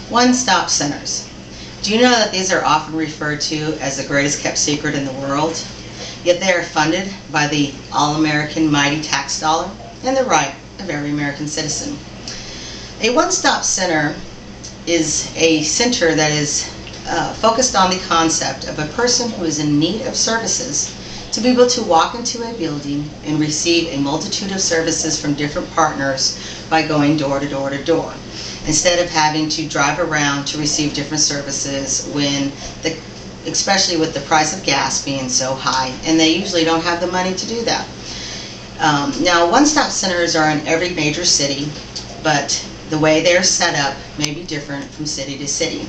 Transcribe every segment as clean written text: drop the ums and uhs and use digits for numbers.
One-stop centers. Do you know that these are often referred to as the greatest kept secret in the world? Yet they are funded by the all-American mighty tax dollar and the right of every American citizen. A one-stop center is a center that is focused on the concept of a person who is in need of services to be able to walk into a building and receive a multitude of services from different partners by going door to door to door, instead of having to drive around to receive different services especially with the price of gas being so high, and they usually don't have the money to do that. Now, one-stop centers are in every major city, but the way they're set up may be different from city to city.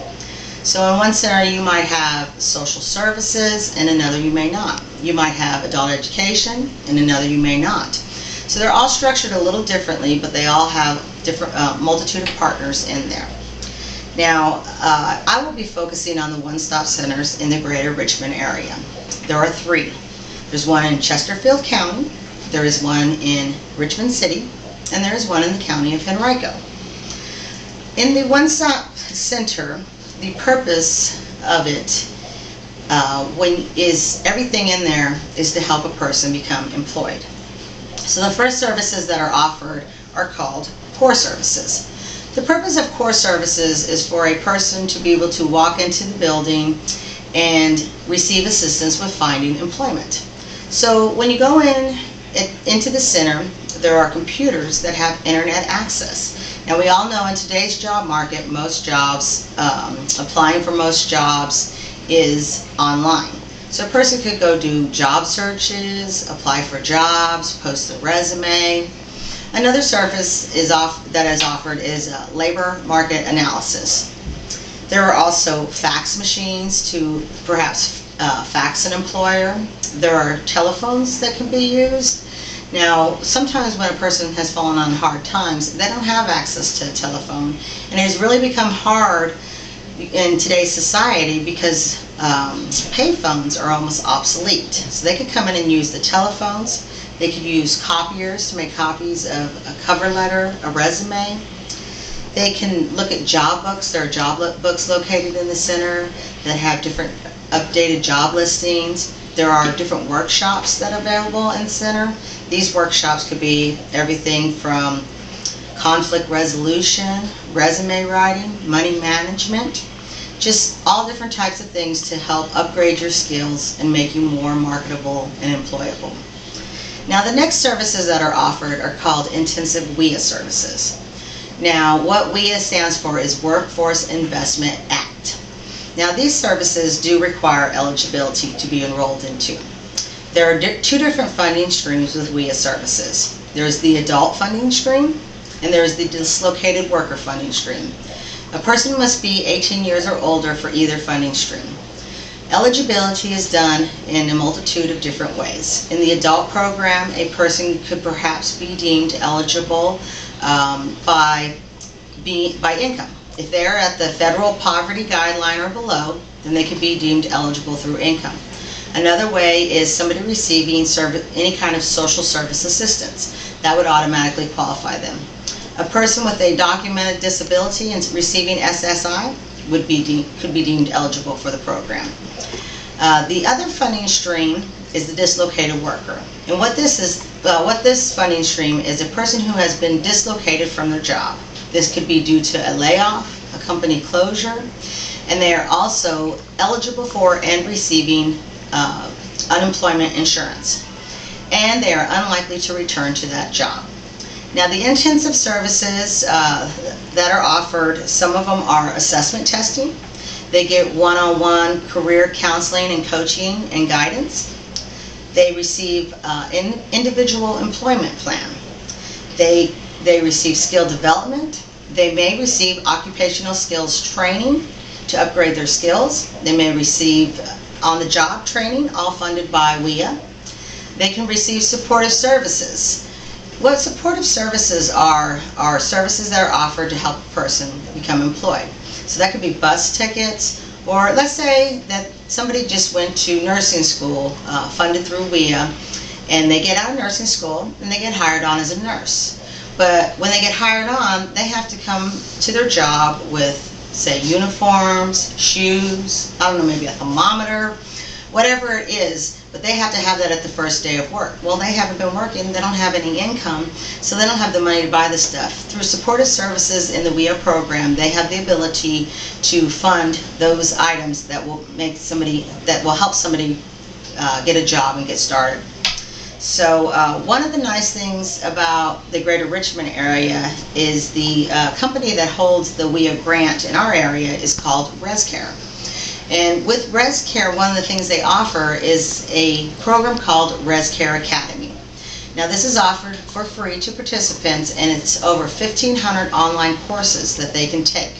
So in one center you might have social services, and another you may not. You might have adult education, and another you may not. So they're all structured a little differently, but they all have different multitude of partners in there. Now, I will be focusing on the one-stop centers in the greater Richmond area. There are 3. There's one in Chesterfield County, there is one in Richmond City, and there is one in the county of Henrico. In the one-stop center, the purpose of it everything in there is to help a person become employed. So the first services that are offered are called core services. The purpose of core services is for a person to be able to walk into the building and receive assistance with finding employment. So when you go into the center, there are computers that have internet access. Now, we all know in today's job market, most jobs, applying for most jobs is online. So a person could go do job searches, apply for jobs, post a resume. Another service that is offered is labor market analysis. There are also fax machines to perhaps fax an employer. There are telephones that can be used. Now, sometimes when a person has fallen on hard times, they don't have access to a telephone, and it has really become hard in today's society because payphones are almost obsolete. So they could come in and use the telephones. They could use copiers to make copies of a cover letter, a resume. They can look at job books. There are job books located in the center that have different updated job listings. There are different workshops that are available in the center. These workshops could be everything from conflict resolution, resume writing, money management, just all different types of things to help upgrade your skills and make you more marketable and employable. Now, the next services that are offered are called intensive WIA services. Now, what WIA stands for is Workforce Investment Act. Now, these services do require eligibility to be enrolled into. There are 2 different funding streams with WIA services. There's the adult funding stream, and there's the dislocated worker funding stream. A person must be 18 years or older for either funding stream. Eligibility is done in a multitude of different ways. In the adult program, a person could perhaps be deemed eligible by income. If they're at the federal poverty guideline or below, then they could be deemed eligible through income. Another way is somebody receiving any kind of social service assistance. That would automatically qualify them. A person with a documented disability and receiving SSI could be deemed eligible for the program. The other funding stream is the dislocated worker. And what this funding stream is a person who has been dislocated from their job. This could be due to a layoff, a company closure, and they are also eligible for and receiving unemployment insurance. And they are unlikely to return to that job. Now, the intensive services that are offered, some of them are assessment testing. They get one-on-one career counseling and coaching and guidance. They receive an individual employment plan. They receive skill development. They may receive occupational skills training to upgrade their skills. They may receive on-the-job training, all funded by WIA. They can receive supportive services. What supportive services are services that are offered to help a person become employed. So that could be bus tickets, or let's say that somebody just went to nursing school, funded through WIA, and they get out of nursing school and they get hired on as a nurse. But when they get hired on, they have to come to their job with say uniforms, shoes, I don't know, maybe a thermometer, whatever it is, but they have to have that at the first day of work. Well, they haven't been working, they don't have any income, so they don't have the money to buy the stuff. Through supportive services in the WIA program, they have the ability to fund those items that will help somebody get a job and get started. So one of the nice things about the Greater Richmond area is the company that holds the WIA grant in our area is called ResCare. And with ResCare, one of the things they offer is a program called ResCare Academy. Now this is offered for free to participants, and it's over 1,500 online courses that they can take.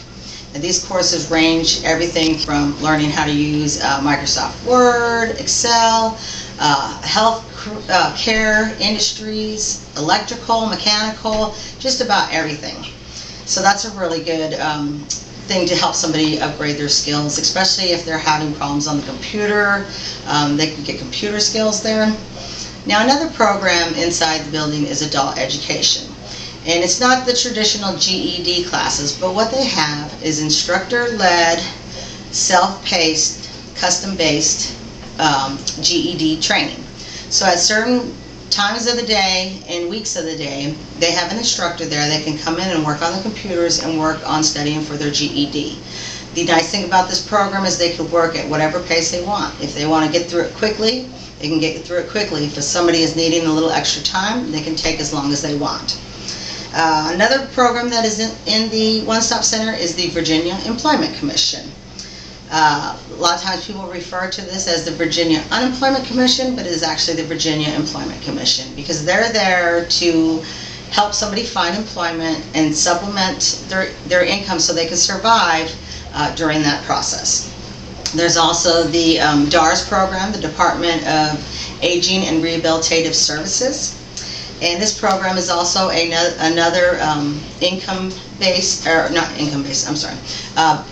And these courses range everything from learning how to use Microsoft Word, Excel, health care industries, electrical, mechanical, just about everything. So that's a really good thing to help somebody upgrade their skills, especially if they're having problems on the computer. They can get computer skills there. Now another program inside the building is adult education. And it's not the traditional GED classes, but what they have is instructor-led, self-paced, custom-based GED training. So at certain times of the day and weeks of the day, they have an instructor there that can come in and work on the computers and work on studying for their GED. The nice thing about this program is they can work at whatever pace they want. If they want to get through it quickly, they can get through it quickly. If somebody is needing a little extra time, they can take as long as they want. Another program that is in the One Stop Center is the Virginia Employment Commission. A lot of times people refer to this as the Virginia Unemployment Commission, but it is actually the Virginia Employment Commission, because they're there to help somebody find employment and supplement their income so they can survive during that process. There's also the DARS program, the Department of Aging and Rehabilitative Services. And this program is also another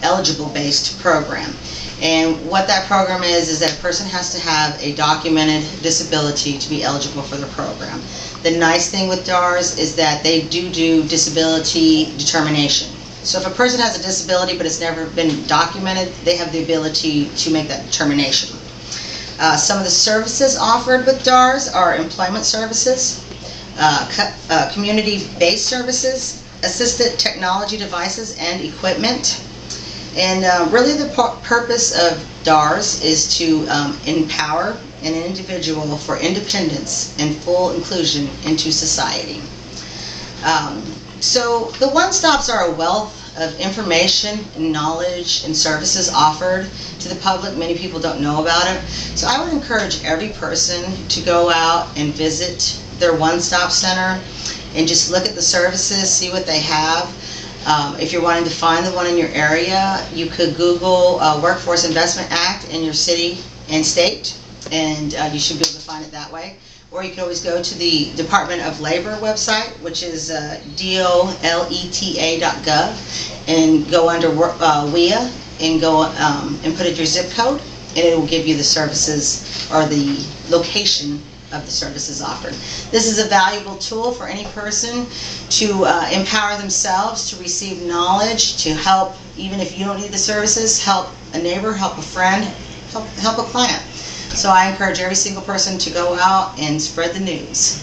eligible-based program. And what that program is that a person has to have a documented disability to be eligible for the program. The nice thing with DARS is that they do disability determination. So if a person has a disability but it's never been documented, they have the ability to make that determination. Some of the services offered with DARS are employment services, community-based services, assisted technology devices and equipment. And really the purpose of DARS is to empower an individual for independence and full inclusion into society. So the one-stops are a wealth of information and knowledge and services offered to the public. Many people don't know about it. So I would encourage every person to go out and visit their one-stop center and just look at the services, see what they have. If you're wanting to find the one in your area, you could Google Workforce Investment Act in your city and state, and you should be able to find it that way. Or you can always go to the Department of Labor website, which is doleta.gov, and go under WIA and go and put in your zip code, and it will give you the services or the location of the services offered. This is a valuable tool for any person to empower themselves, to receive knowledge, to help, even if you don't need the services, help a neighbor, help a friend, help a client. So I encourage every single person to go out and spread the news.